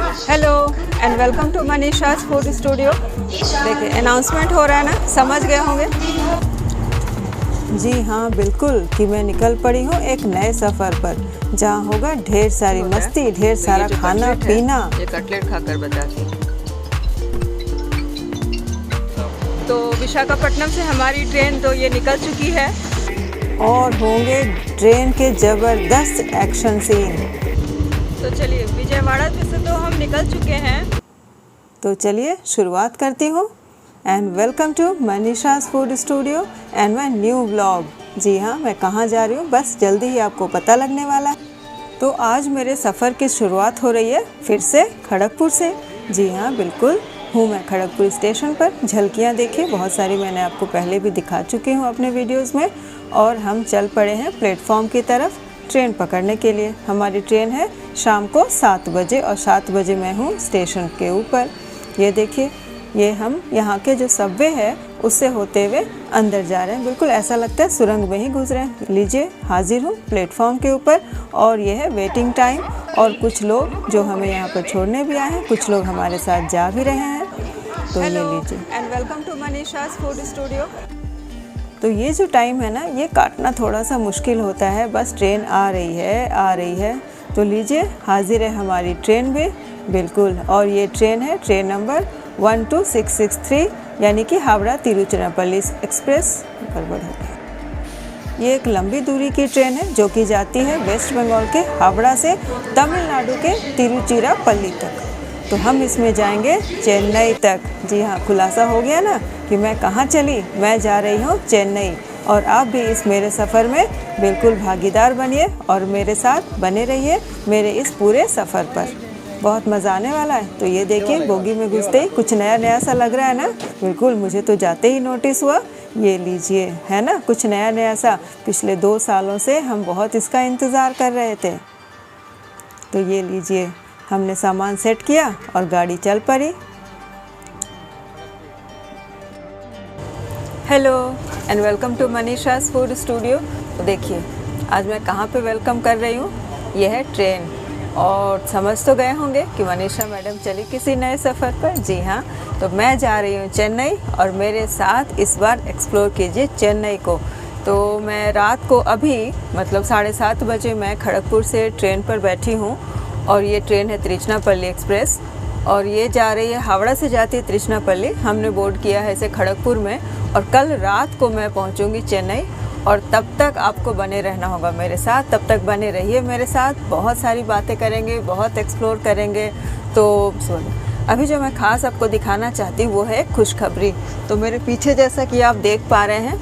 Hello and welcome to Manisha's food studio. देखिए announcement हो रहा है ना, समझ गए होंगे। जी हाँ बिल्कुल, कि मैं निकल पड़ी हूँ एक नए सफ़र पर, जहाँ होगा ढेर सारी मस्ती, ढेर सारा खाना पीना। ये कटलेट खाकर बताती हूँ। तो विशाखापट्टनम से हमारी ट्रेन तो ये निकल चुकी है और होंगे ट्रेन के ज़बरदस्त एक्शन सीन। तो चलिए विजयवाड़ा से तो हम निकल चुके हैं। तो चलिए शुरुआत करती हूँ। And welcome to Manisha's food studio and my new vlog. जी हाँ, मैं कहाँ जा रही हूँ बस जल्दी ही आपको पता लगने वाला है। तो आज मेरे सफ़र की शुरुआत हो रही है फिर से खड़गपुर से। जी हाँ बिल्कुल, हूँ मैं खड़गपुर स्टेशन पर। झलकियाँ देखिए, बहुत सारी मैंने आपको पहले भी दिखा चुकी हूँ अपने वीडियोज़ में। और हम चल पड़े हैं प्लेटफॉर्म की तरफ ट्रेन पकड़ने के लिए। हमारी ट्रेन है शाम को 7 बजे और 7 बजे मैं हूँ स्टेशन के ऊपर। ये देखिए, ये हम यहाँ के जो सबवे है उससे होते हुए अंदर जा रहे हैं। बिल्कुल ऐसा लगता है सुरंग में ही गुजरे हैं। लीजिए, हाजिर हूँ प्लेटफॉर्म के ऊपर और ये है वेटिंग टाइम। और कुछ लोग जो हमें यहाँ पर छोड़ने भी आए हैं, कुछ लोग हमारे साथ जा भी रहे हैं। तो ये लीजिए and welcome to Manisha's food studio. तो ये जो टाइम है ना, ये काटना थोड़ा सा मुश्किल होता है। बस ट्रेन आ रही है। तो लीजिए, हाजिर है हमारी ट्रेन भी बिल्कुल। और ये ट्रेन है ट्रेन नंबर 12663, यानी कि हावड़ा तिरुचिरापल्ली एक्सप्रेस। गड़बड़ हो गई। ये एक लंबी दूरी की ट्रेन है जो कि जाती है वेस्ट बंगाल के हावड़ा से तमिलनाडु के तिरुचिरापल्ली तक। तो हम इसमें जाएंगे चेन्नई तक। जी हाँ, खुलासा हो गया ना कि मैं कहाँ चली। मैं जा रही हूँ चेन्नई। और आप भी इस मेरे सफ़र में बिल्कुल भागीदार बनिए और मेरे साथ बने रहिए मेरे इस पूरे सफ़र पर। बहुत मज़ा आने वाला है। तो ये देखिए, बोगी में घुसते ही कुछ नया नया सा लग रहा है ना। बिल्कुल, मुझे तो जाते ही नोटिस हुआ। ये लीजिए, है ना कुछ नया नया सा। पिछले 2 सालों से हम बहुत इसका इंतज़ार कर रहे थे। तो ये लीजिए, हमने सामान सेट किया और गाड़ी चल पड़ी। Hello and welcome to Manisha's food studio. तो देखिए, आज मैं कहाँ पे वेलकम कर रही हूँ। यह है ट्रेन। और समझ तो गए होंगे कि मनीषा मैडम चली किसी नए सफ़र पर। जी हाँ, तो मैं जा रही हूँ चेन्नई और मेरे साथ इस बार एक्सप्लोर कीजिए चेन्नई को। तो मैं रात को अभी मतलब 7:30 बजे मैं खड़गपुर से ट्रेन पर बैठी हूँ। और ये ट्रेन है तिरुचिरापल्ली एक्सप्रेस और ये जा रही है, हावड़ा से जाती है तिरुचिरापल्ली। हमने बोर्ड किया है इसे खड़गपुर में। और कल रात को मैं पहुंचूंगी चेन्नई। और तब तक आपको बने रहना होगा मेरे साथ। तब तक बने रहिए मेरे साथ। बहुत सारी बातें करेंगे, बहुत एक्सप्लोर करेंगे। तो अभी जो मैं ख़ास आपको दिखाना चाहती हूँ वो है खुशखबरी। तो मेरे पीछे जैसा कि आप देख पा रहे हैं,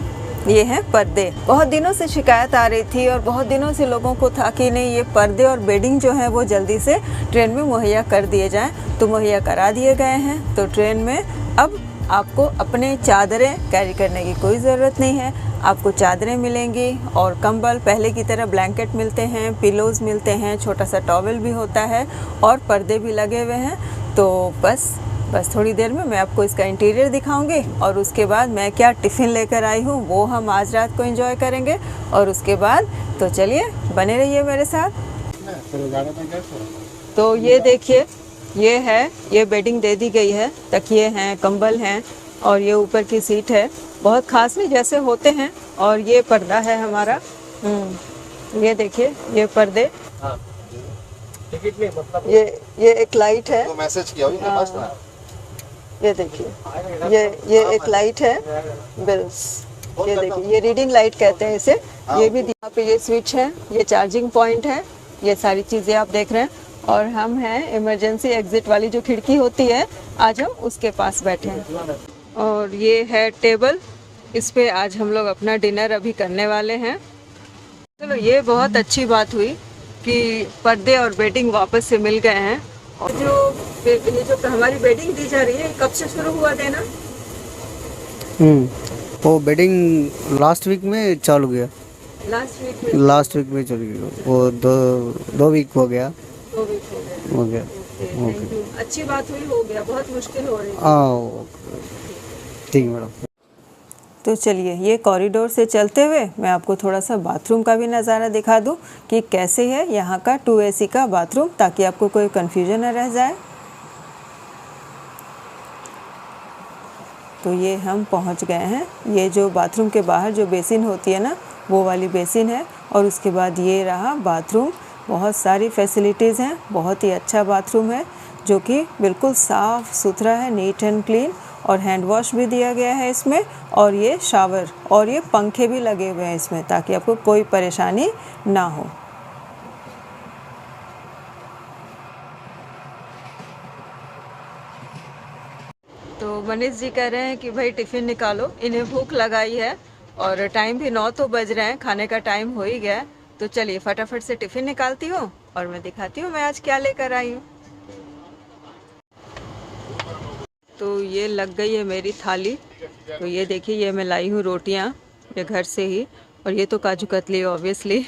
ये हैं पर्दे। बहुत दिनों से शिकायत आ रही थी और बहुत दिनों से लोगों को था कि नहीं, ये पर्दे और बेडिंग जो है वो जल्दी से ट्रेन में मुहैया कर दिए जाएं। तो मुहैया करा दिए गए हैं। तो ट्रेन में अब आपको अपने चादरें कैरी करने की कोई ज़रूरत नहीं है। आपको चादरें मिलेंगी और कंबल, पहले की तरह ब्लैंकेट मिलते हैं, पिलोज़ मिलते हैं, छोटा सा टॉवल भी होता है और पर्दे भी लगे हुए हैं। तो बस थोड़ी देर में मैं आपको इसका इंटीरियर दिखाऊंगी और उसके बाद मैं क्या टिफ़िन लेकर आई हूँ वो हम आज रात को एंजॉय करेंगे। और उसके बाद तो चलिए बने रहिए मेरे साथ। तो ये देखिए, ये है, ये बेडिंग दे दी गई है, तकिए हैं, कंबल हैं और ये ऊपर की सीट है। बहुत खास नहीं, जैसे होते हैं। और ये पर्दा है हमारा। ये देखिए, ये पर्दे। ये एक लाइट है। तो मैसेज किया हुई पास ना। ये देखिए, ये एक लाइट है बिल्स। ये देखिए, ये रीडिंग लाइट कहते हैं इसे। ये भी यहाँ पे ये स्विच है, ये चार्जिंग पॉइंट है। ये सारी चीज़ें आप देख रहे हैं। और हम हैं इमरजेंसी एग्जिट वाली जो खिड़की होती है, आज हम उसके पास बैठे हैं। और ये है टेबल, इस पे आज हम लोग अपना डिनर अभी करने वाले हैं। चलो, ये बहुत अच्छी बात हुई कि पर्दे और बेडिंग वापस से मिल गए हैं। और ये जो हमारी बेडिंग दी जा रही है, कब से शुरू हुआ देना? वो बेडिंग लास्ट वीक में चालू गया। लास्ट वीक में चल गया। वो दो वीक हो गया। 2 वीक हो गया। ओके, अच्छी बात हुई, हो गया। बहुत मुश्किल हो रही है। हाँ ठीक मैडम। तो चलिए, ये कॉरिडोर से चलते हुए मैं आपको थोड़ा सा बाथरूम का भी नज़ारा दिखा दूं कि कैसे है यहाँ का 2 AC का बाथरूम, ताकि आपको कोई कन्फ्यूजन न रह जाए। तो ये हम पहुंच गए हैं। ये जो बाथरूम के बाहर जो बेसिन होती है ना, वो वाली बेसिन है। और उसके बाद ये रहा बाथरूम। बहुत सारी फैसिलिटीज़ हैं, बहुत ही अच्छा बाथरूम है जो कि बिल्कुल साफ़ सुथरा है, नीट एंड क्लीन। और हैंड वॉश भी दिया गया है इसमें, और ये शावर और ये पंखे भी लगे हुए हैं इसमें, ताकि आपको कोई परेशानी ना हो। तो मनीष जी कह रहे हैं कि भाई टिफ़िन निकालो, इन्हें भूख लगाई है और टाइम भी 9 तो बज रहे हैं, खाने का टाइम हो ही गया है। तो चलिए फटाफट से टिफ़िन निकालती हूँ और मैं दिखाती हूँ मैं आज क्या लेकर आई हूँ। तो ये लग गई है मेरी थाली। तो ये देखिए, ये मैं लाई हूँ रोटियाँ, ये घर से ही। और ये तो काजू कतली ऑब्वियसली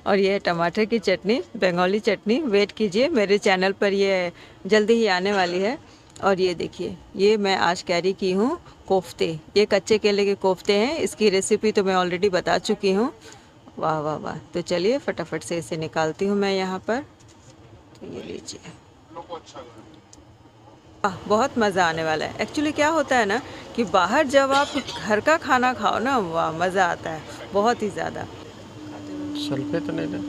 और ये टमाटर की चटनी, बंगाली चटनी। वेट कीजिए, मेरे चैनल पर ये जल्दी ही आने वाली है। और ये देखिए, ये मैं आज कैरी की हूँ कोफ्ते। ये कच्चे केले के कोफ्ते हैं, इसकी रेसिपी तो मैं ऑलरेडी बता चुकी हूँ। वाह वाह वाह। तो चलिए फटाफट से इसे निकालती हूँ मैं यहाँ पर। तो ये लीजिए, बहुत मज़ा आने वाला है। एक्चुअली क्या होता है ना कि बाहर जब आप घर का खाना खाओ ना, वाह मज़ा आता है बहुत ही ज़्यादा। सल्फे तो नहीं ना?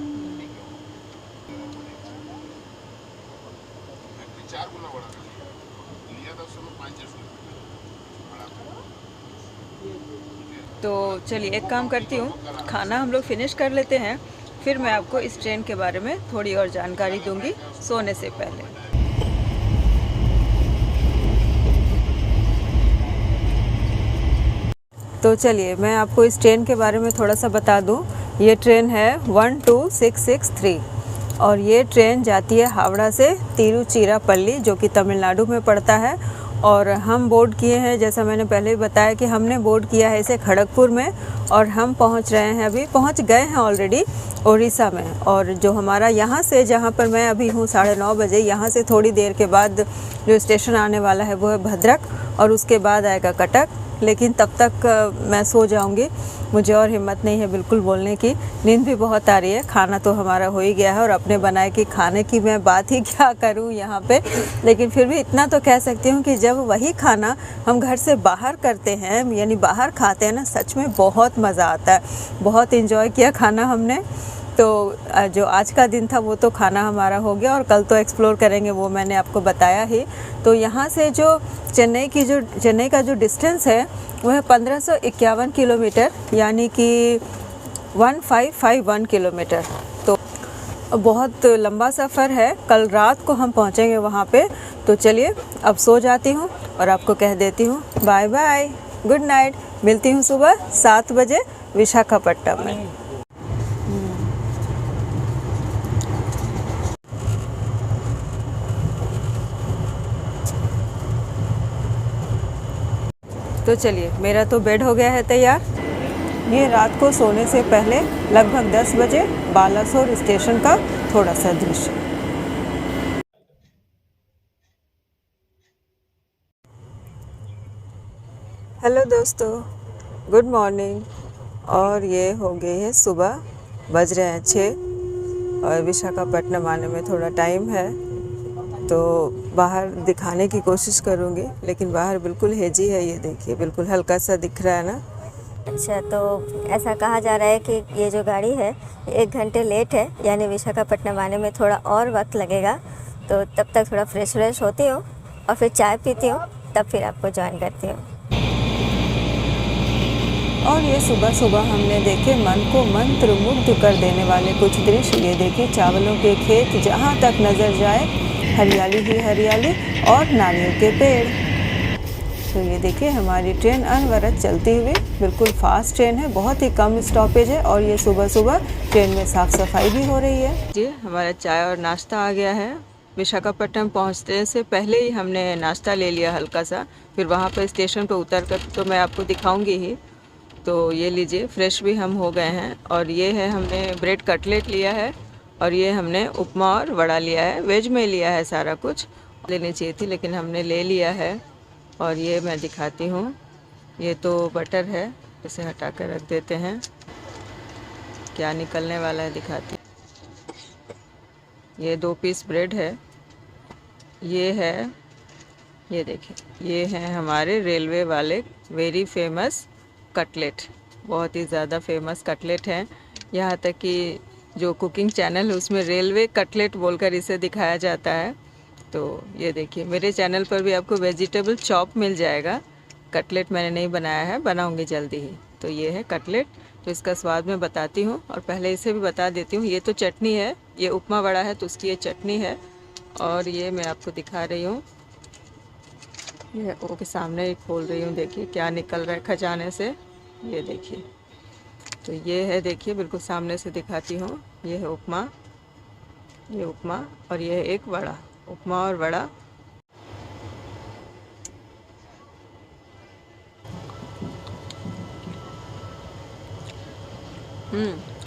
तो चलिए एक काम करती हूँ, खाना हम लोग फिनिश कर लेते हैं, फिर मैं आपको इस ट्रेन के बारे में थोड़ी और जानकारी दूंगी सोने से पहले। तो चलिए मैं आपको इस ट्रेन के बारे में थोड़ा सा बता दूं। ये ट्रेन है 12663 और ये ट्रेन जाती है हावड़ा से तिरुचिरापल्ली, जो कि तमिलनाडु में पड़ता है। और हम बोर्ड किए हैं, जैसा मैंने पहले ही बताया कि हमने बोर्ड किया है इसे खड़गपुर में, और हम पहुंच रहे हैं, अभी पहुंच गए हैं ऑलरेडी उड़ीसा में। और जो हमारा यहाँ से, जहाँ पर मैं अभी हूँ 9:30 बजे, यहाँ से थोड़ी देर के बाद जो स्टेशन आने वाला है वो है भद्रक, और उसके बाद आएगा कटक। लेकिन तब तक मैं सो जाऊंगी, मुझे और हिम्मत नहीं है बिल्कुल बोलने की, नींद भी बहुत आ रही है। खाना तो हमारा हो ही गया है, और अपने बनाए कि खाने की मैं बात ही क्या करूं यहाँ पे। लेकिन फिर भी इतना तो कह सकती हूँ कि जब वही खाना हम घर से बाहर करते हैं, यानी बाहर खाते हैं ना, सच में बहुत मज़ा आता है। बहुत इन्जॉय किया खाना हमने। तो जो आज का दिन था वो तो खाना हमारा हो गया, और कल तो एक्सप्लोर करेंगे, वो मैंने आपको बताया ही। तो यहाँ से जो चेन्नई का जो डिस्टेंस है वो है 1551 किलोमीटर, यानी कि 1551 किलोमीटर। तो बहुत लंबा सफ़र है। कल रात को हम पहुँचेंगे वहाँ पे। तो चलिए अब सो जाती हूँ और आपको कह देती हूँ बाय बाय, गुड नाइट। मिलती हूँ सुबह 7 बजे विशाखापट्टनम में। तो चलिए, मेरा तो बेड हो गया है तैयार। ये रात को सोने से पहले लगभग 10 बजे बालासोर स्टेशन का थोड़ा सा दृश्य। हेलो दोस्तों, गुड मॉर्निंग। और ये हो गई है सुबह, बज रहे हैं 6, और विशाखापट्टनम आने में थोड़ा टाइम है। तो बाहर दिखाने की कोशिश करूँगी, लेकिन बाहर बिल्कुल हेजी है। ये देखिए, बिल्कुल हल्का सा दिख रहा है ना। अच्छा, तो ऐसा कहा जा रहा है कि ये जो गाड़ी है 1 घंटे लेट है, यानी विशाखापट्टनम आने में थोड़ा और वक्त लगेगा। तो तब तक थोड़ा फ्रेश होती हूँ और फिर चाय पीती हूँ, तब फिर आपको ज्वाइन करती हूँ। और ये सुबह सुबह हमने देखे मन को मंत्रमुग्ध कर देने वाले कुछ दृश्य। ये देखिए, चावलों के खेत, जहाँ तक नज़र जाए हरियाली ही हरियाली, और नारियल के पेड़। तो ये देखिए, हमारी ट्रेन अनवरत चलती हुई, बिल्कुल फास्ट ट्रेन है, बहुत ही कम स्टॉपेज है। और ये सुबह सुबह ट्रेन में साफ़ सफाई भी हो रही है। जी, हमारा चाय और नाश्ता आ गया है। विशाखापट्टनम पहुंचने से पहले ही हमने नाश्ता ले लिया हल्का सा, फिर वहाँ पर स्टेशन पर उतर कर तो मैं आपको दिखाऊंगी ही। तो ये लीजिए, फ्रेश भी हम हो गए हैं। और ये है, हमने ब्रेड कटलेट लिया है, और ये हमने उपमा और वड़ा लिया है। वेज में लिया है, सारा कुछ लेनी चाहिए थी लेकिन हमने ले लिया है। और ये मैं दिखाती हूँ, ये तो बटर है, इसे हटा कर रख देते हैं, क्या निकलने वाला है दिखाती हूँ। ये 2 पीस ब्रेड है, ये है ये देखिए, ये हैं हमारे रेलवे वाले वेरी फेमस कटलेट। बहुत ही ज़्यादा फेमस कटलेट हैं। यहाँ तक कि जो कुकिंग चैनल है उसमें रेलवे कटलेट बोलकर इसे दिखाया जाता है। तो ये देखिए, मेरे चैनल पर भी आपको वेजिटेबल चॉप मिल जाएगा। कटलेट मैंने नहीं बनाया है, बनाऊंगी जल्दी ही। तो ये है कटलेट, तो इसका स्वाद मैं बताती हूँ और पहले इसे भी बता देती हूँ। ये तो चटनी है, ये उपमा वड़ा है तो उसकी ये चटनी है। और ये मैं आपको दिखा रही हूँ, ये ओ के सामने ही खोल रही हूँ। देखिए क्या निकल रहा है खजाने से, ये देखिए। तो ये है, देखिए बिल्कुल सामने से दिखाती हूँ। ये है उपमा, ये उपमा, और ये है एक वड़ा, उपमा और वड़ा।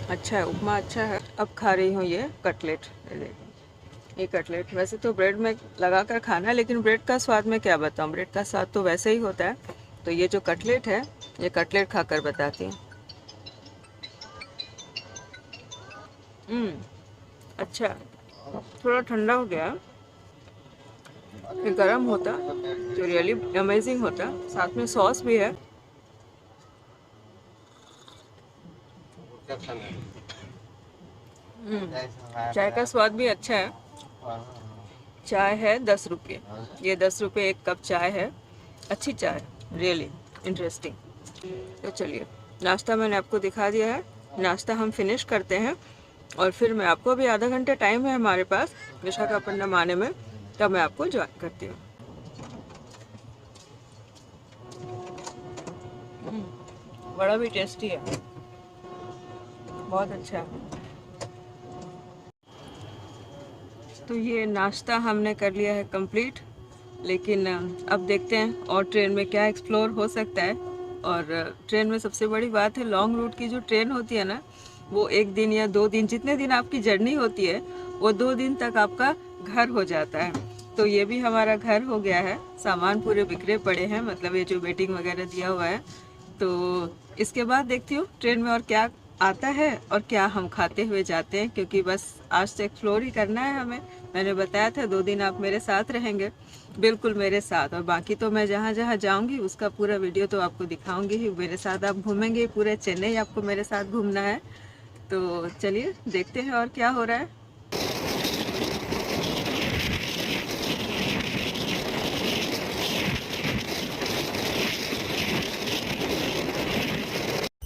अच्छा है, उपमा अच्छा है। अब खा रही हूँ ये कटलेट। ये देखिए, ये कटलेट वैसे तो ब्रेड में लगा कर खाना है, लेकिन ब्रेड का स्वाद मैं क्या बताऊँ, ब्रेड का स्वाद तो वैसे ही होता है। तो ये जो कटलेट है, ये कटलेट खाकर बताती हूँ। अच्छा, थोड़ा ठंडा हो गया। ये गरम होता तो रियली अमेजिंग होता। साथ में सॉस भी है। चाय का स्वाद भी अच्छा है। चाय है 10 रुपये, ये 10 रुपये एक कप चाय है। अच्छी चाय, रियली इंटरेस्टिंग। तो चलिए, नाश्ता मैंने आपको दिखा दिया है। नाश्ता हम फिनिश करते हैं और फिर मैं आपको, अभी आधा घंटे टाइम है हमारे पास विशाखापट्टनम आने में, तब मैं आपको ज्वाइन करती हूँ। बड़ा भी टेस्टी है, बहुत अच्छा है। तो ये नाश्ता हमने कर लिया है कंप्लीट, लेकिन अब देखते हैं और ट्रेन में क्या एक्सप्लोर हो सकता है। और ट्रेन में सबसे बड़ी बात है, लॉन्ग रूट की जो ट्रेन होती है ना, वो 1 दिन या 2 दिन, जितने दिन आपकी जर्नी होती है वो 2 दिन तक आपका घर हो जाता है। तो ये भी हमारा घर हो गया है। सामान पूरे बिखरे पड़े हैं, मतलब ये जो वेटिंग वगैरह दिया हुआ है। तो इसके बाद देखती हूँ ट्रेन में और क्या आता है और क्या हम खाते हुए जाते हैं, क्योंकि बस आज तो एक्सप्लोर ही करना है हमें। मैंने बताया था 2 दिन आप मेरे साथ रहेंगे, बिल्कुल मेरे साथ। और बाकी तो मैं जहाँ जहाँ जाऊँगी उसका पूरा वीडियो तो आपको दिखाऊंगी ही। मेरे साथ आप घूमेंगे, पूरे चेन्नई आपको मेरे साथ घूमना है। तो चलिए देखते हैं और क्या हो रहा है।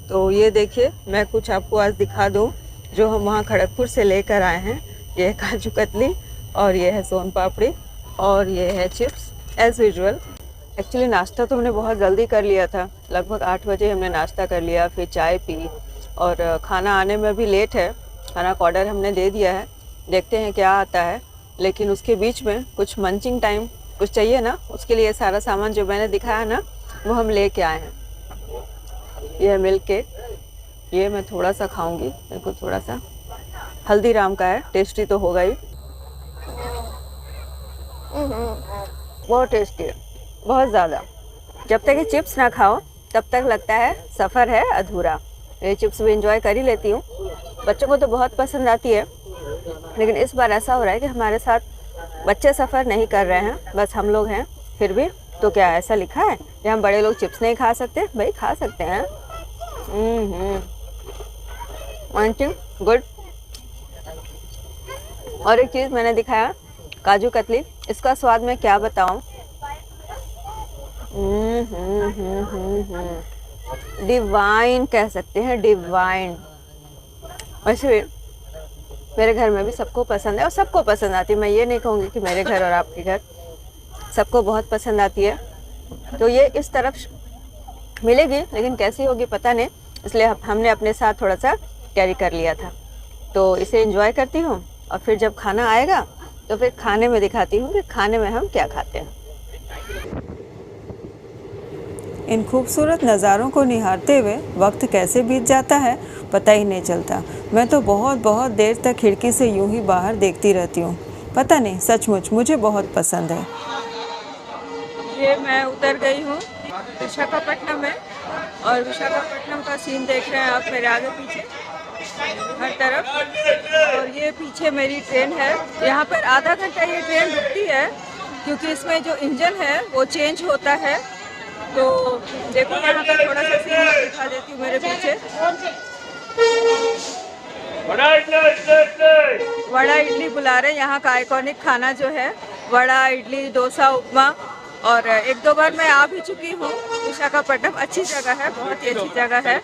तो ये देखिए, मैं कुछ आपको आज दिखा दूं जो हम वहाँ खड़गपुर से लेकर आए हैं। ये है काजू कतली, और ये है सोन पापड़ी, और ये है चिप्स एज यूजुअल। एक्चुअली नाश्ता तो हमने बहुत जल्दी कर लिया था, लगभग 8 बजे हमने नाश्ता कर लिया, फिर चाय पी, और खाना आने में भी लेट है। खाना का ऑर्डर हमने दे दिया है, देखते हैं क्या आता है। लेकिन उसके बीच में कुछ मंचिंग टाइम कुछ चाहिए ना, उसके लिए सारा सामान जो मैंने दिखाया ना वो हम लेके आए हैं। यह मिल्क केक, ये मैं थोड़ा सा खाऊंगी, बिल्कुल थोड़ा सा। हल्दीराम का है, टेस्टी तो होगा ही, बहुत टेस्टी है, बहुत ज़्यादा। जब तक ये चिप्स ना खाओ तब तक लगता है सफ़र है अधूरा। ये चिप्स भी इंजॉय कर ही लेती हूँ, बच्चों को तो बहुत पसंद आती है। लेकिन इस बार ऐसा हो रहा है कि हमारे साथ बच्चे सफ़र नहीं कर रहे हैं, बस हम लोग हैं। फिर भी तो क्या ऐसा लिखा है कि हम बड़े लोग चिप्स नहीं खा सकते? भाई खा सकते हैं। गुड। और एक चीज़ मैंने दिखाया, काजू कतली, इसका स्वाद मैं क्या बताऊं। डिवाइन कह सकते हैं, डिवाइन। वैसे भी मेरे घर में भी सबको पसंद है और सबको पसंद आती है। मैं ये नहीं कहूँगी कि मेरे घर और आपके घर, सबको बहुत पसंद आती है। तो ये इस तरफ मिलेगी, लेकिन कैसी होगी पता नहीं, इसलिए हमने अपने साथ थोड़ा सा कैरी कर लिया था। तो इसे एंजॉय करती हूँ और फिर जब खाना आएगा तो फिर खाने में दिखाती हूँ कि खाने में हम क्या खाते हैं। इन खूबसूरत नज़ारों को निहारते हुए वक्त कैसे बीत जाता है पता ही नहीं चलता। मैं तो बहुत देर तक खिड़की से यूं ही बाहर देखती रहती हूँ। पता नहीं, सचमुच मुझे बहुत पसंद है। ये मैं उतर गई हूँ विशाखापट्टनम में, और विशाखापट्टनम का सीन देख रहे हैं आप मेरे आगे पीछे हर तरफ। और ये पीछे मेरी ट्रेन है, यहाँ पर आधा घंटा ये ट्रेन रुकती है क्योंकि इसमें जो इंजन है वो चेंज होता है। तो देखो यहाँ पर थोड़ा सा सीन मैं दिखा देती हूँ मेरे पीछे। वड़ा इडली बुला रहे, यहाँ का आइकॉनिक खाना जो है वड़ा, इडली, डोसा, उपमा। और एक दो बार मैं आ भी चुकी हूँ विशाखापट्टनम। अच्छी जगह है, बहुत ही अच्छी जगह है।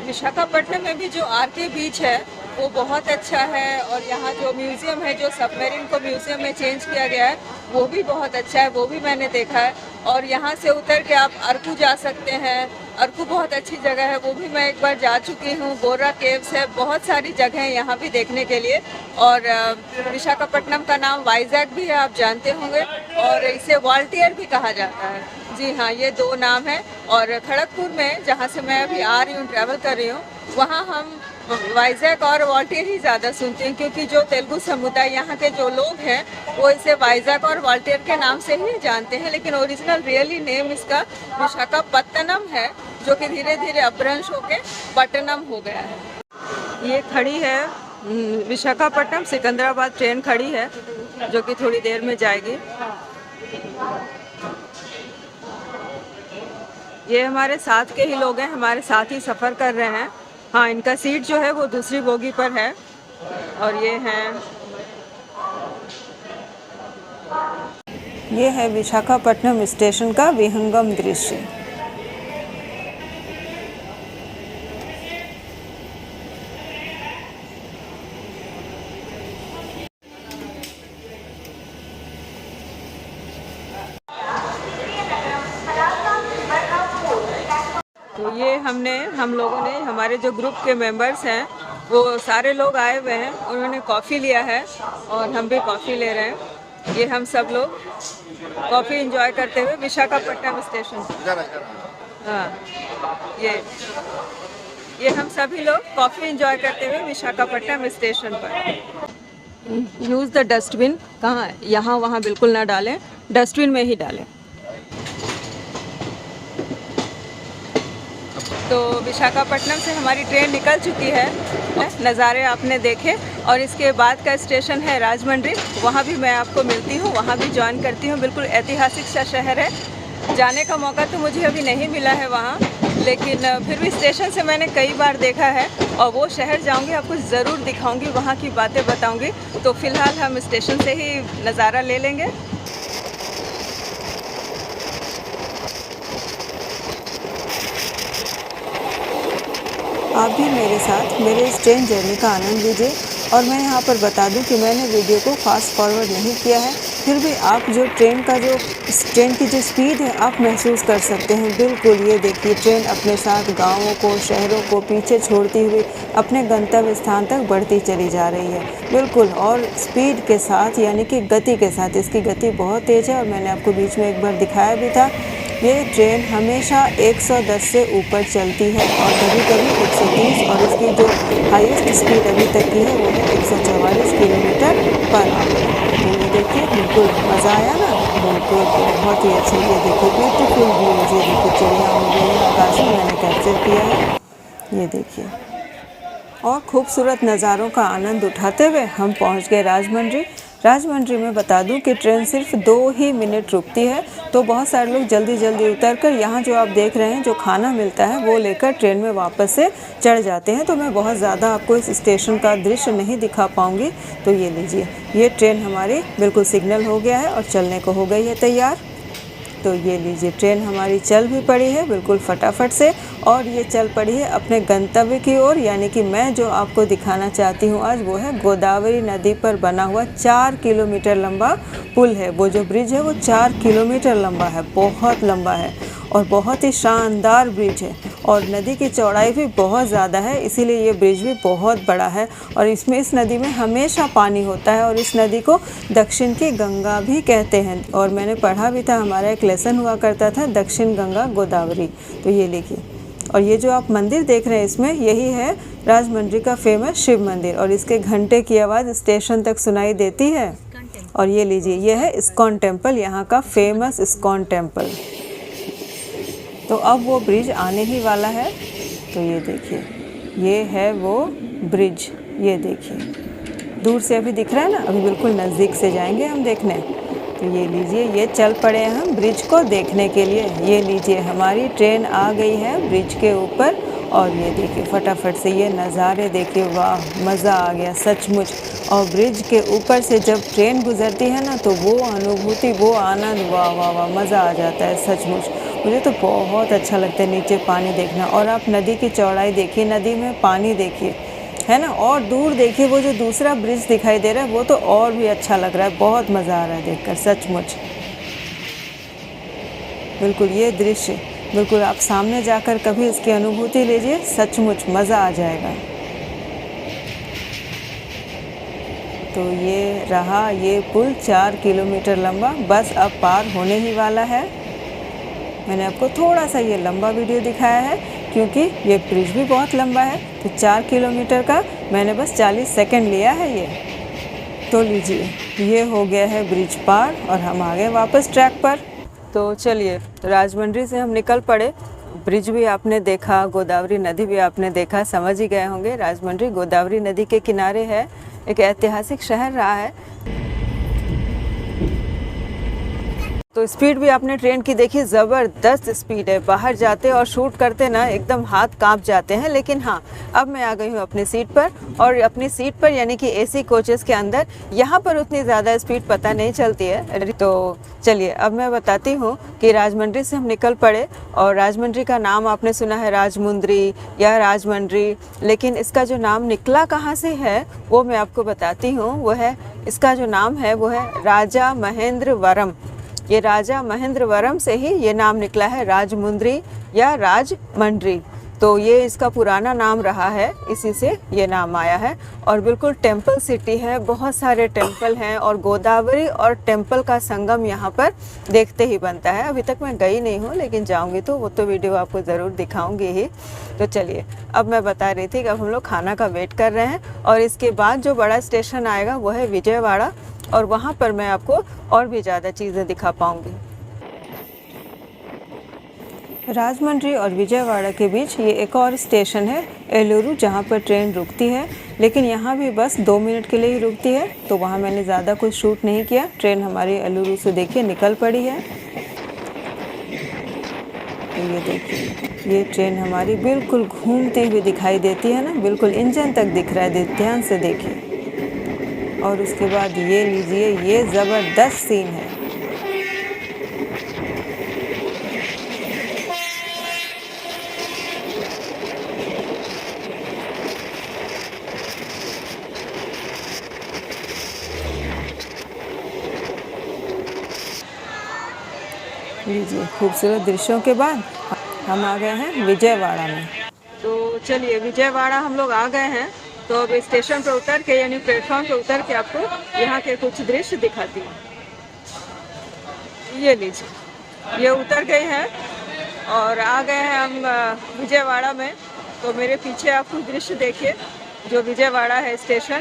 विशाखापट्टनम में भी जो आरके बीच है वो बहुत अच्छा है। और यहाँ जो म्यूज़ियम है, जो सबमरीन को म्यूज़ियम में चेंज किया गया है, वो भी बहुत अच्छा है, वो भी मैंने देखा है। और यहाँ से उतर के आप अरकू जा सकते हैं। अरकू बहुत अच्छी जगह है, वो भी मैं एक बार जा चुकी हूँ। बोर्रा केव्स है, बहुत सारी जगह हैं यहाँ भी देखने के लिए। और विशाखापट्टनम का नाम वाइजैक भी है, आप जानते होंगे, और इसे वाल्टियर भी कहा जाता है। जी हाँ, ये दो नाम है। और खड़गपुर में जहाँ से मैं अभी आ रही हूँ, ट्रैवल कर रही हूँ, वहाँ हम वाइजैक और वाल्टियर ही ज़्यादा सुनते हैं, क्योंकि जो तेलुगु समुदाय यहाँ के जो लोग हैं वो इसे वाइजैक और वाल्टियर के नाम से ही जानते हैं। लेकिन ओरिजिनल रियली नेम इसका विशाखापत्तनम है, जो कि धीरे धीरे अपभ्रंश होकर पट्टनम हो गया है। ये खड़ी है विशाखापट्टनम सिकंदराबाद ट्रेन खड़ी है, जो कि थोड़ी देर में जाएगी। ये हमारे साथ के ही लोग हैं, हमारे साथ ही सफ़र कर रहे हैं। हाँ, इनका सीट जो है वो दूसरी बोगी पर है। और ये है विशाखापट्टनम स्टेशन का विहंगम दृश्य। तो ये हम लोगों ने, हमारे जो ग्रुप के मेंबर्स हैं वो सारे लोग आए हुए हैं, उन्होंने कॉफ़ी लिया है और हम भी कॉफ़ी ले रहे हैं। ये हम सब लोग कॉफ़ी एंजॉय करते हुए विशाखापट्टनम स्टेशन। हाँ, ये हम सभी लोग कॉफ़ी एंजॉय करते हुए विशाखापट्टनम स्टेशन पर। Use the dustbin. कहाँ है? यहाँ वहाँ बिल्कुल ना डालें, डस्टबिन में ही डालें। तो विशाखापट्टनम से हमारी ट्रेन निकल चुकी है। नज़ारे आपने देखे। और इसके बाद का स्टेशन है राजमंड्री, वहाँ भी मैं आपको मिलती हूँ, वहाँ भी ज्वाइन करती हूँ। बिल्कुल ऐतिहासिक सा शहर है। जाने का मौका तो मुझे अभी नहीं मिला है वहाँ, लेकिन फिर भी स्टेशन से मैंने कई बार देखा है। और वो शहर जाऊँगी, आपको ज़रूर दिखाऊँगी, वहाँ की बातें बताऊँगी। तो फ़िलहाल हम स्टेशन से ही नज़ारा ले लेंगे। आप भी मेरे साथ मेरे इस ट्रेन जर्नी का आनंद लीजिए। और मैं यहाँ पर बता दूं कि मैंने वीडियो को फास्ट फॉरवर्ड नहीं किया है, फिर भी आप जो ट्रेन की जो स्पीड है आप महसूस कर सकते हैं। बिल्कुल, ये देखिए ट्रेन अपने साथ गाँवों को, शहरों को पीछे छोड़ती हुई अपने गंतव्य स्थान तक बढ़ती चली जा रही है। बिल्कुल, और स्पीड के साथ, यानी कि गति के साथ। इसकी गति बहुत तेज़ है और मैंने आपको बीच में एक बार दिखाया भी था। ये ट्रेन हमेशा 110 से ऊपर चलती है और कभी कभी 130, और इसकी जो हाईएस्ट स्पीड अभी तक की है वो है 144 किलोमीटर पर आवर। तो ये देखिए, बिल्कुल मज़ा आया ना, बिल्कुल बहुत ही अच्छा। ये देखिए ब्यूटीफुल व्यूज़, ये देखिए चिड़िया हो गई, आकाश में मैंने कैप्चर किया है, ये देखिए। और खूबसूरत नज़ारों का आनंद उठाते हुए हम पहुंच गए राजमंड्री। राजमंड्री में बता दूं कि ट्रेन सिर्फ 2 ही मिनट रुकती है, तो बहुत सारे लोग जल्दी जल्दी उतरकर यहाँ जो आप देख रहे हैं जो खाना मिलता है वो लेकर ट्रेन में वापस से चढ़ जाते हैं। तो मैं बहुत ज़्यादा आपको इस स्टेशन का दृश्य नहीं दिखा पाऊँगी। तो ये लीजिए, ये ट्रेन हमारी बिल्कुल सिग्नल हो गया है और चलने को हो गई है तैयार। तो ये लीजिए, ट्रेन हमारी चल भी पड़ी है बिल्कुल फटाफट से, और ये चल पड़ी है अपने गंतव्य की ओर। यानी कि मैं जो आपको दिखाना चाहती हूँ आज वो है गोदावरी नदी पर बना हुआ 4 किलोमीटर लंबा पुल है। वो जो ब्रिज है वो 4 किलोमीटर लंबा है, बहुत लंबा है और बहुत ही शानदार ब्रिज है। और नदी की चौड़ाई भी बहुत ज़्यादा है, इसीलिए ये ब्रिज भी बहुत बड़ा है। और इस नदी में हमेशा पानी होता है और इस नदी को दक्षिण की गंगा भी कहते हैं। और मैंने पढ़ा भी था, हमारा एक लेसन हुआ करता था, दक्षिण गंगा गोदावरी। तो ये लिखिए, और ये जो आप मंदिर देख रहे हैं इसमें, यही है राजमंड्री का फेमस शिव मंदिर। और इसके घंटे की आवाज़ स्टेशन तक सुनाई देती है। और ये लीजिए, ये है इस्कॉन टेम्पल, यहाँ का फेमस इस्कॉन टेम्पल। तो अब वो ब्रिज आने ही वाला है। तो ये देखिए, ये है वो ब्रिज, ये देखिए दूर से अभी दिख रहा है ना, अभी बिल्कुल नज़दीक से जाएंगे हम देखने। तो ये लीजिए, ये चल पड़े हैं हम ब्रिज को देखने के लिए। ये लीजिए हमारी ट्रेन आ गई है ब्रिज के ऊपर और ये देखिए फटाफट से ये नज़ारे देखिए, वाह मज़ा आ गया सचमुच। और ब्रिज के ऊपर से जब ट्रेन गुज़रती है ना तो वो अनुभूति, वो आनंद, वाह वाह वाह, मज़ा आ जाता है सचमुच। मुझे तो बहुत अच्छा लगता है नीचे पानी देखना। और आप नदी की चौड़ाई देखिए, नदी में पानी देखिए, है ना, और दूर देखिए वो जो दूसरा ब्रिज दिखाई दे रहा है वो तो और भी अच्छा लग रहा है। बहुत मज़ा आ रहा है देखकर सचमुच। बिल्कुल ये दृश्य बिल्कुल आप सामने जाकर कभी इसकी अनुभूति लीजिए, सचमुच मज़ा आ जाएगा। तो ये रहा ये पुल 4 किलोमीटर लंबा, बस अब पार होने ही वाला है। मैंने आपको थोड़ा सा ये लंबा वीडियो दिखाया है क्योंकि ये ब्रिज भी बहुत लंबा है। तो 4 किलोमीटर का मैंने बस 40 सेकंड लिया है ये। तो लीजिए ये हो गया है ब्रिज पार और हम आ गए वापस ट्रैक पर। तो चलिए राजमंड्री से हम निकल पड़े। ब्रिज भी आपने देखा, गोदावरी नदी भी आपने देखा, समझ ही गए होंगे राजमंड्री गोदावरी नदी के किनारे है, एक ऐतिहासिक शहर रहा है। तो स्पीड भी आपने ट्रेन की देखी, ज़बरदस्त स्पीड है। बाहर जाते और शूट करते ना एकदम हाथ कांप जाते हैं। लेकिन हाँ, अब मैं आ गई हूँ अपनी सीट पर और अपनी सीट पर यानी कि एसी कोचेस के अंदर यहाँ पर उतनी ज़्यादा स्पीड पता नहीं चलती है। तो चलिए अब मैं बताती हूँ कि राजमंड्री से हम निकल पड़े और राजमंड्री का नाम आपने सुना है राजमुंद्री या राजमंड्री, लेकिन इसका जो नाम निकला कहाँ से है वो मैं आपको बताती हूँ। वो है, इसका जो नाम है वो है राजा महेंद्रवरम। ये राजा महेंद्रवरम से ही ये नाम निकला है राजमुंद्री या राजमंड्री। तो ये इसका पुराना नाम रहा है, इसी से ये नाम आया है। और बिल्कुल टेम्पल सिटी है, बहुत सारे टेम्पल हैं और गोदावरी और टेम्पल का संगम यहाँ पर देखते ही बनता है। अभी तक मैं गई नहीं हूँ लेकिन जाऊँगी तो वो तो वीडियो आपको ज़रूर दिखाऊँगी ही। तो चलिए अब मैं बता रही थी कि अब हम लोग खाना का वेट कर रहे हैं और इसके बाद जो बड़ा स्टेशन आएगा वो है विजयवाड़ा और वहाँ पर मैं आपको और भी ज़्यादा चीज़ें दिखा पाऊँगी। राजमंड्री और विजयवाड़ा के बीच ये एक और स्टेशन है एलुरु, जहाँ पर ट्रेन रुकती है, लेकिन यहाँ भी बस 2 मिनट के लिए ही रुकती है। तो वहाँ मैंने ज़्यादा कुछ शूट नहीं किया। ट्रेन हमारी एलुरु से देखिए निकल पड़ी है। तो ये देखिए ये ट्रेन हमारी बिल्कुल घूमती हुई दिखाई देती है ना, बिल्कुल इंजन तक दिख रहा है, ध्यान से देखिए। और उसके बाद ये लीजिए, ये ज़बरदस्त सीन है। लीजिए खूबसूरत दृश्यों के बाद हम आ गए हैं विजयवाड़ा में। तो चलिए विजयवाड़ा हम लोग आ गए हैं। तो अब स्टेशन पर उतर के यानी प्लेटफॉर्म पर उतर के आपको यहाँ के कुछ दृश्य दिखाती हूँ। ये लीजिए, ये उतर गए हैं और आ गए हैं हम विजयवाड़ा में। तो मेरे पीछे आप कुछ दृश्य देखिए जो विजयवाड़ा है स्टेशन।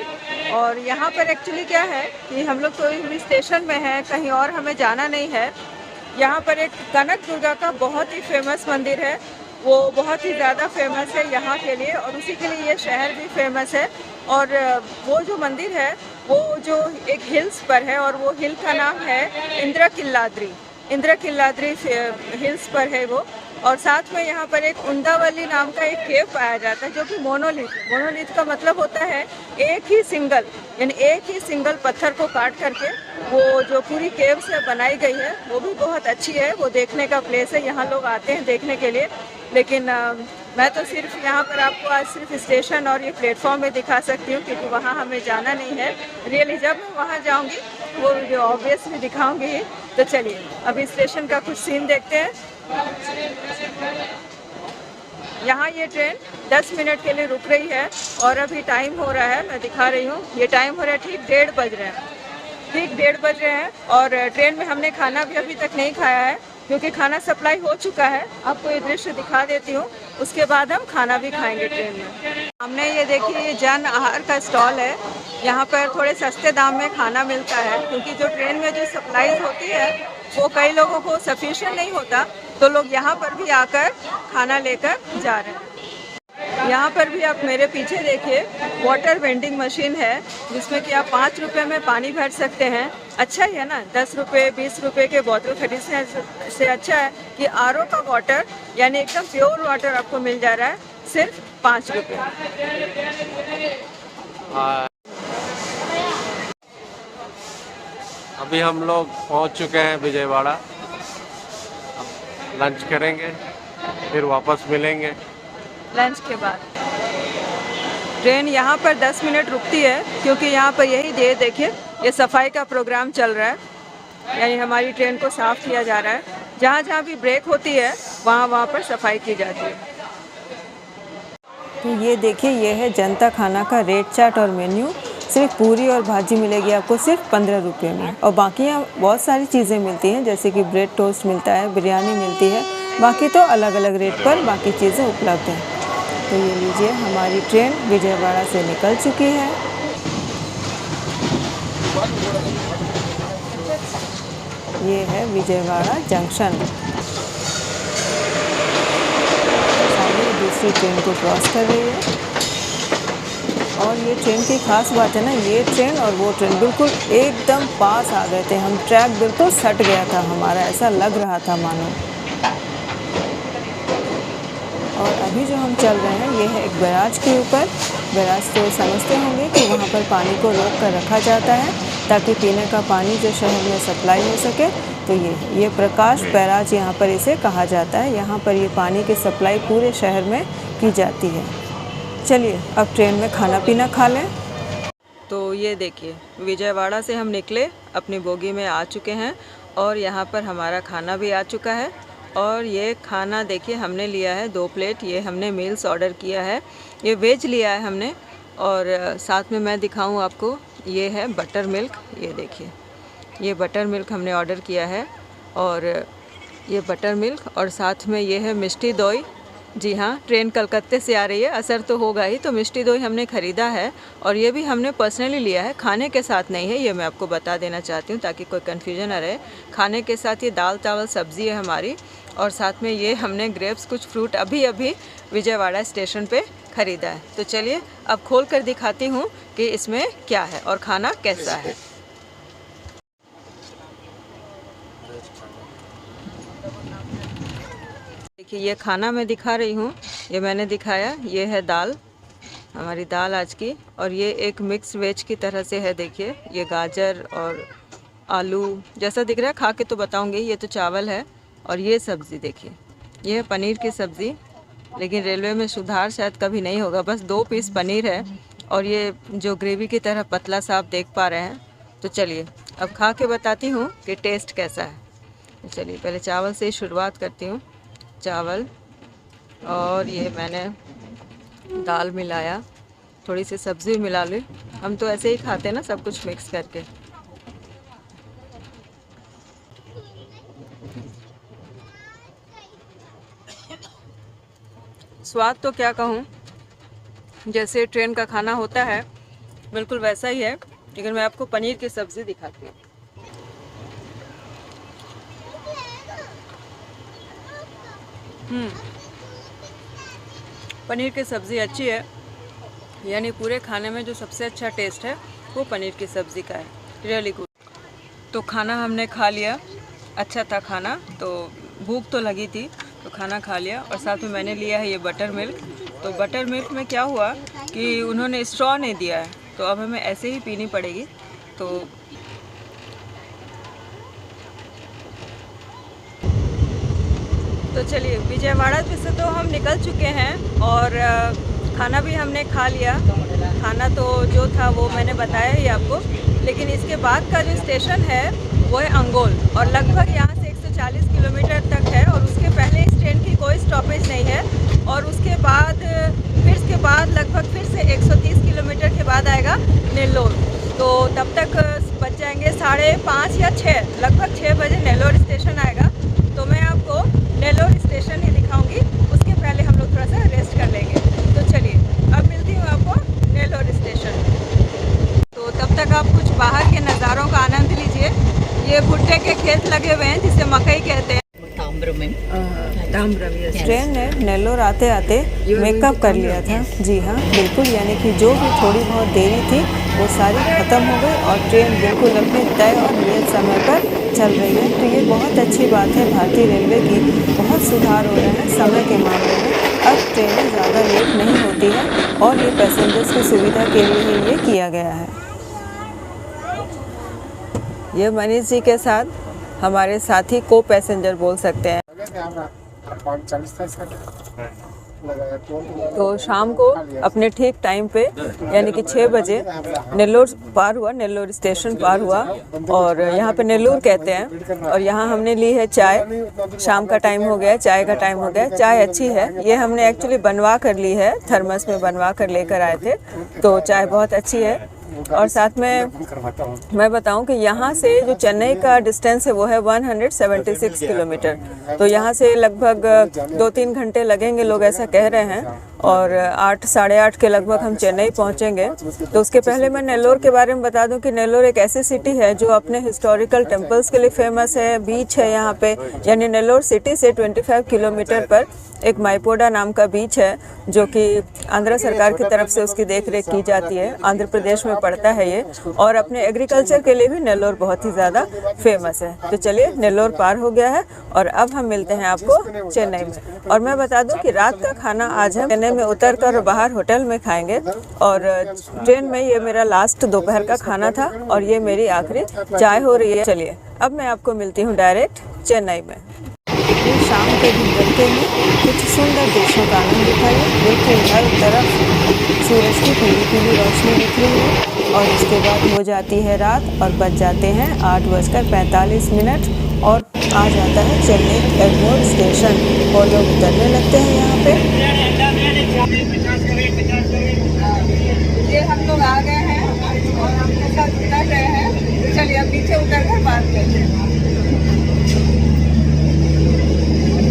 और यहाँ पर एक्चुअली क्या है कि हम लोग कोई भी स्टेशन में हैं, कहीं और हमें जाना नहीं है। यहाँ पर एक कनक दुर्गा का बहुत ही फेमस मंदिर है, वो बहुत ही ज़्यादा फेमस है यहाँ के लिए और उसी के लिए ये शहर भी फेमस है। और वो जो मंदिर है वो जो एक हिल्स पर है और वो हिल का नाम है इंद्रकिल्लाद्री। इंद्रकिल्लाद्री हिल्स पर है वो। और साथ में यहाँ पर एक उंदावली नाम का एक केव पाया जाता है जो कि मोनोलिथ है। मोनोलिथ का मतलब होता है एक ही सिंगल, यानी एक ही सिंगल पत्थर को काट करके वो जो पूरी केव से बनाई गई है वो भी बहुत अच्छी है। वो देखने का प्लेस है, यहाँ लोग आते हैं देखने के लिए। लेकिन मैं तो सिर्फ यहाँ पर आपको आज सिर्फ स्टेशन और ये प्लेटफॉर्म में दिखा सकती हूँ क्योंकि वहाँ हमें जाना नहीं है। रियली जब मैं वहाँ जाऊँगी वो वीडियो ऑब्वियसली दिखाऊँगी। तो चलिए अभी स्टेशन का कुछ सीन देखते हैं। यहाँ ये ट्रेन 10 मिनट के लिए रुक रही है और अभी टाइम हो रहा है, मैं दिखा रही हूँ, ये टाइम हो रहा है ठीक 1:30 बज रहे हैं। ठीक 1:30 बज रहे हैं और ट्रेन में हमने खाना भी अभी तक नहीं खाया है क्योंकि खाना सप्लाई हो चुका है। आपको ये दृश्य दिखा देती हूँ, उसके बाद हम खाना भी खाएंगे ट्रेन में। हमने ये देखिए ये जन आहार का स्टॉल है। यहाँ पर थोड़े सस्ते दाम में खाना मिलता है क्योंकि जो ट्रेन में जो सप्लाईज होती है वो कई लोगों को सफिशिएंट नहीं होता, तो लोग यहाँ पर भी आकर खाना लेकर जा रहे हैं। यहाँ पर भी आप मेरे पीछे देखिए वाटर वेंडिंग मशीन है, जिसमें कि आप 5 रुपये में पानी भर सकते हैं। अच्छा ही है ना, 10 रुपये 20 रुपये के बोतल खरीदने से अच्छा है कि आरओ का वाटर यानी एकदम प्योर वाटर आपको मिल जा रहा है सिर्फ 5 रुपये। अभी हम लोग पहुंच चुके हैं विजयवाड़ा। अब लंच करेंगे, फिर वापस मिलेंगे। लंच के बाद ट्रेन यहाँ पर 10 मिनट रुकती है, क्योंकि यहाँ पर यही देखिए ये सफाई का प्रोग्राम चल रहा है, यानी हमारी ट्रेन को साफ़ किया जा रहा है। जहाँ जहाँ भी ब्रेक होती है वहाँ पर सफाई की जाती है। तो ये देखिए, ये है जनता खाना का रेट चार्ट और मेन्यू। सिर्फ पूरी और भाजी मिलेगी आपको सिर्फ 15 रुपये में, और बाकी यहाँ बहुत सारी चीज़ें मिलती हैं, जैसे कि ब्रेड टोस्ट मिलता है, बिरयानी मिलती है। बाकी तो अलग अलग रेट पर बाकी चीज़ें उपलब्ध हैं। तो ये लीजिए, हमारी ट्रेन विजयवाड़ा से निकल चुकी है। ये है विजयवाड़ा जंक्शन। सामने दूसरी ट्रेन को क्रॉस कर रही है। और ये ट्रेन की खास बात है ना, ये ट्रेन और वो ट्रेन बिल्कुल एकदम पास आ गए थे हम। ट्रैक बिल्कुल सट गया था हमारा, ऐसा लग रहा था मानो। और अभी जो हम चल रहे हैं ये है एक बैराज के ऊपर। बैराज तो समझते होंगे कि वहाँ पर पानी को रोक कर रखा जाता है ताकि पीने का पानी जो शहर में सप्लाई हो सके। तो ये प्रकाश बैराज यहाँ पर इसे कहा जाता है। यहाँ पर ये पानी की सप्लाई पूरे शहर में की जाती है। चलिए अब ट्रेन में खाना पीना खा लें। तो ये देखिए, विजयवाड़ा से हम निकले, अपनी बोगी में आ चुके हैं और यहाँ पर हमारा खाना भी आ चुका है। और ये खाना देखिए, हमने लिया है 2 प्लेट। ये हमने मील्स ऑर्डर किया है, ये वेज लिया है हमने। और साथ में मैं दिखाऊं आपको, ये है बटर मिल्क। ये देखिए, ये बटर मिल्क हमने ऑर्डर किया है। और ये बटर मिल्क और साथ में ये है मिष्टी दोई। जी हाँ, ट्रेन कलकत्ते से आ रही है, असर तो होगा ही, तो मिष्टी दोई हमने ख़रीदा है। और ये भी हमने पर्सनली लिया है, खाने के साथ नहीं है, ये मैं आपको बता देना चाहती हूँ ताकि कोई कन्फ्यूजन ना रहे। खाने के साथ ये दाल चावल सब्ज़ी है हमारी। और साथ में ये हमने ग्रेप्स, कुछ फ्रूट अभी विजयवाड़ा स्टेशन पे ख़रीदा है। तो चलिए अब खोल कर दिखाती हूँ कि इसमें क्या है और खाना कैसा है। देखिए, ये खाना मैं दिखा रही हूँ, ये मैंने दिखाया। ये है दाल, हमारी दाल आज की। और ये एक मिक्स वेज की तरह से है। देखिए, ये गाजर और आलू जैसा दिख रहा है, खा के तो बताऊँगी। ये तो चावल है। और ये सब्ज़ी देखिए, ये है पनीर की सब्ज़ी। लेकिन रेलवे में सुधार शायद कभी नहीं होगा, बस 2 पीस पनीर है। और ये जो ग्रेवी की तरह पतला सा आप देख पा रहे हैं। तो चलिए अब खा के बताती हूँ कि टेस्ट कैसा है। तो चलिए पहले चावल से ही शुरुआत करती हूँ। चावल, और ये मैंने दाल मिलाया, थोड़ी सी सब्ज़ी मिला ली। हम तो ऐसे ही खाते हैं ना, सब कुछ मिक्स करके। स्वाद तो क्या कहूँ, जैसे ट्रेन का खाना होता है बिल्कुल वैसा ही है। लेकिन मैं आपको पनीर की सब्ज़ी दिखाती हूँ। पनीर की सब्ज़ी अच्छी है, यानी पूरे खाने में जो सबसे अच्छा टेस्ट है वो पनीर की सब्ज़ी का है। Really good. तो खाना हमने खा लिया, अच्छा था खाना। तो भूख तो लगी थी, तो खाना खा लिया। और साथ में मैंने लिया है ये बटर मिल्क। तो बटर मिल्क में क्या हुआ कि उन्होंने स्ट्रॉ नहीं दिया है, तो अब हमें ऐसे ही पीनी पड़ेगी। तो चलिए, विजयवाड़ा से तो हम निकल चुके हैं और खाना भी हमने खा लिया। खाना तो जो था वो मैंने बताया ही आपको। लेकिन इसके बाद का जो स्टेशन है वो है अंगोल, और लगभग यहाँ से 140 किलोमीटर तक है। और उसके पहले इस ट्रेन की कोई स्टॉपेज नहीं है। और उसके बाद लगभग फिर से 130 किलोमीटर के बाद आएगा नेल्लोर। तो तब तक बच जाएंगे 5:30 या 6, लगभग 6 बजे नेल्लोर स्टेशन आएगा। तो मैं आपको नेल्लोर स्टेशन ही दिखाऊंगी, उसके पहले हम लोग थोड़ा सा रेस्ट कर लेंगे। तो चलिए अब मिलती हूँ आपको नेल्लोर स्टेशन। तो तब तक आप कुछ बाहर के नज़ारों का आनंद लीजिए। ये भुट्टे के खेत लगे हुए हैं जिसे मकई कहते हैं। राम राम। यस। ट्रेन ने नेल्लोर आते आते मेकअप कर लिया था। जी हाँ, बिल्कुल, यानी कि जो भी थोड़ी बहुत देरी थी वो सारी ख़त्म हो गई और ट्रेन बिल्कुल अपने तय और नियत समय पर चल रही है। तो ये बहुत अच्छी बात है भारतीय रेलवे की, बहुत सुधार हो रहे हैं समय के मामले में। अब ट्रेनें ज़्यादा लेट नहीं होती हैं और ये पैसेंजर्स की सुविधा के लिए ही ये किया गया है। ये मनीष जी के साथ हमारे साथी को पैसेंजर बोल सकते हैं। तो शाम को अपने ठीक टाइम पे यानी कि 6 बजे नेल्लोर पार हुआ, नेल्लोर स्टेशन पार हुआ और यहाँ पे नेल्लोर कहते हैं। और यहाँ हमने ली है चाय। शाम का टाइम हो गया, चाय का टाइम हो गया। चाय अच्छी है, ये हमने एक्चुअली बनवा कर ली है, थर्मस में बनवा कर लेकर आए थे। तो चाय बहुत अच्छी है। और साथ में मैं बताऊं कि यहाँ से जो चेन्नई का डिस्टेंस है वो है 176 किलोमीटर। तो यहाँ से लगभग 2-3 घंटे लगेंगे, लोग ऐसा कह रहे हैं। और 8 साढ़े 8 के लगभग हम चेन्नई पहुँचेंगे। तो उसके पहले मैं नेल्लोर के बारे में बता दूं कि नेल्लोर एक ऐसी सिटी है जो अपने हिस्टोरिकल टेम्पल्स के लिए फेमस है। बीच है यहाँ पे, यानी नेल्लोर सिटी से 25 किलोमीटर पर एक माइपोडा नाम का बीच है जो कि आंध्र सरकार की तरफ से उसकी देखरेख की जाती है। आंध्र प्रदेश में पड़ता है ये। और अपने एग्रीकल्चर के लिए भी नेल्लोर बहुत ही ज़्यादा फेमस है। तो चलिए, नेल्लोर पार हो गया है और अब हम मिलते हैं आपको चेन्नई में। और मैं बता दूं कि रात का खाना आज हम चेन्नई में उतर कर बाहर होटल में खाएंगे। और ट्रेन में ये मेरा लास्ट दोपहर का खाना था और ये मेरी आखिरी चाय हो रही है। चलिए, अब मैं आपको मिलती हूँ डायरेक्ट चेन्नई में। शाम के घंटे में कुछ सुंदर दृश्यों का आनंद उठाइए। बिल्कुल हर तरफ सूरज की पीली पीली रोशनी दिख रही है और उसके बाद हो जाती है रात और बज जाते हैं 8:45 और आ जाता है चेन्नई एगमोर स्टेशन और लोग उतरने लगते हैं यहाँ पे। ये हम लोग आ गए हैं और हमके साथ उतर रहे हैं। चलिए अब नीचे उतर कर बात करते हैं।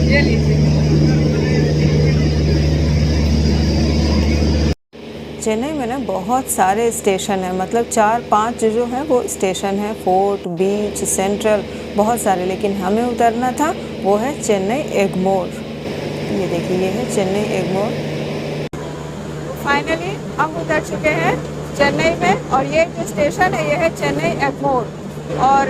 ये लीजिए। चेन्नई में ना बहुत सारे स्टेशन हैं, मतलब 4-5 जो हैं वो स्टेशन हैं। फोर्ट, बीच, सेंट्रल, बहुत सारे। लेकिन हमें उतरना था वो है चेन्नई एगमोर। ये देखिए, ये है चेन्नई एगमोर। फाइनली हम उतर चुके हैं चेन्नई में और ये जो स्टेशन है ये है चेन्नई एगमोर। और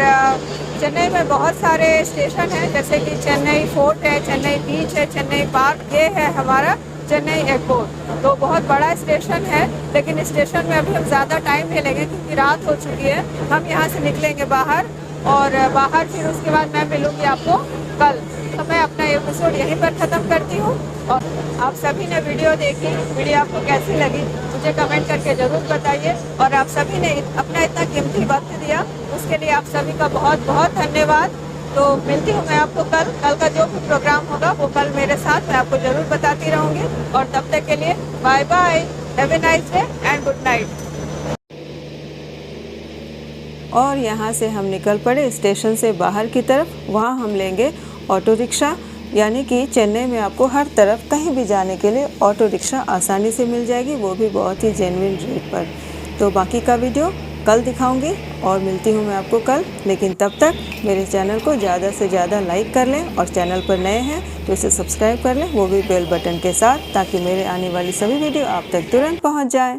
चेन्नई में बहुत सारे स्टेशन हैं, जैसे कि चेन्नई फोर्ट है, चेन्नई बीच है, चेन्नई पार्क। ये है हमारा चेन्नई एयरपोर्ट। तो बहुत बड़ा स्टेशन है, लेकिन स्टेशन में अभी हम ज़्यादा टाइम नहीं लेंगे क्योंकि रात हो चुकी है। हम यहाँ से निकलेंगे बाहर और बाहर फिर उसके बाद मैं मिलूँगी आपको कल। तो मैं अपना एपिसोड यहीं पर ख़त्म करती हूँ और आप सभी ने वीडियो देखी। वीडियो आपको कैसी लगी मुझे कमेंट करके ज़रूर बताइए। और आप सभी ने अपना इतना कीमती वक्त दिया, उसके लिए आप सभी का बहुत बहुत धन्यवाद। तो मिलती हूँ मैं आपको कल का जो भी प्रोग्राम होगा वो कल मेरे साथ मैं आपको ज़रूर बताती रहूँगी। और तब तक के लिए bye bye, have a nice day and good night. और यहाँ से हम निकल पड़े स्टेशन से बाहर की तरफ। वहाँ हम लेंगे ऑटो रिक्शा, यानी कि चेन्नई में आपको हर तरफ कहीं भी जाने के लिए ऑटो रिक्शा आसानी से मिल जाएगी, वो भी बहुत ही जेन्युइन रेट पर। तो बाकी का वीडियो कल दिखाऊंगी और मिलती हूँ मैं आपको कल। लेकिन तब तक मेरे चैनल को ज़्यादा से ज़्यादा लाइक कर लें और चैनल पर नए हैं तो इसे सब्सक्राइब कर लें, वो भी बेल बटन के साथ, ताकि मेरे आने वाली सभी वीडियो आप तक तुरंत पहुँच जाए।